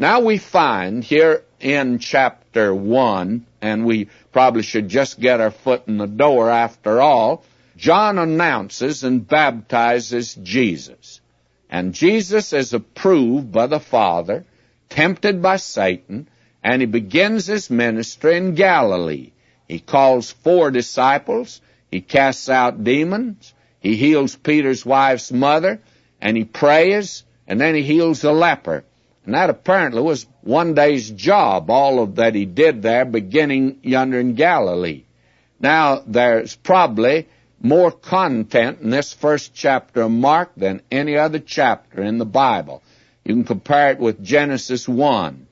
Now we find here in chapter 1, and we probably should just get our foot in the door after all, John announces and baptizes Jesus. And Jesus is approved by the Father, tempted by Satan, and he begins his ministry in Galilee. He calls 4 disciples, he casts out demons, he heals Peter's wife's mother, and he prays, and then he heals a leper. And that apparently was one day's job, all of that he did there, beginning yonder in Galilee. Now, there's probably more content in this first chapter of Mark than any other chapter in the Bible. You can compare it with Genesis 1,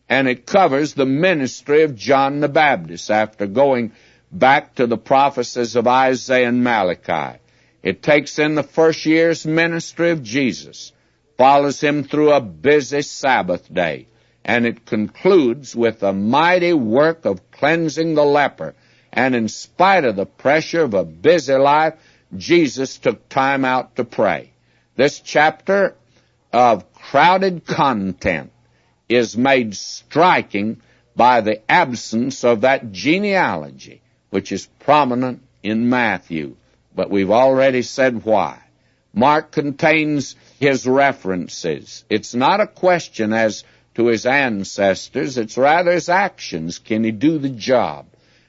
and it covers the ministry of John the Baptist after going back to the prophecies of Isaiah and Malachi. It takes in the first year's ministry of Jesus, follows him through a busy Sabbath day, and it concludes with a mighty work of cleansing the leper. And in spite of the pressure of a busy life, Jesus took time out to pray. This chapter of crowded content is made striking by the absence of that genealogy, which is prominent in Matthew. But we've already said why. Mark contains his references. It's not a question as to his ancestors, it's rather his actions. Can he do the job?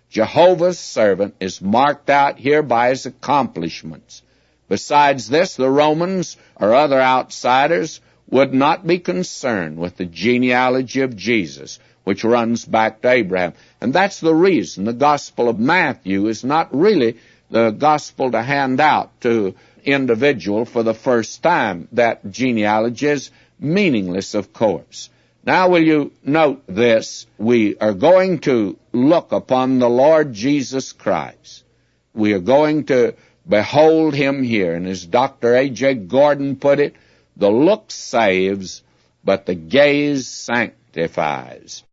Jehovah's servant is marked out here by his accomplishments. Besides this, the Romans or other outsiders would not be concerned with the genealogy of Jesus, which runs back to Abraham. And that's the reason the Gospel of Matthew is not really the gospel to hand out to individual for the first time. That genealogy is meaningless, of course. Now will you note this? We are going to look upon the Lord Jesus Christ. We are going to behold him here. And as Dr. A.J. Gordon put it, the look saves, but the gaze sanctifies.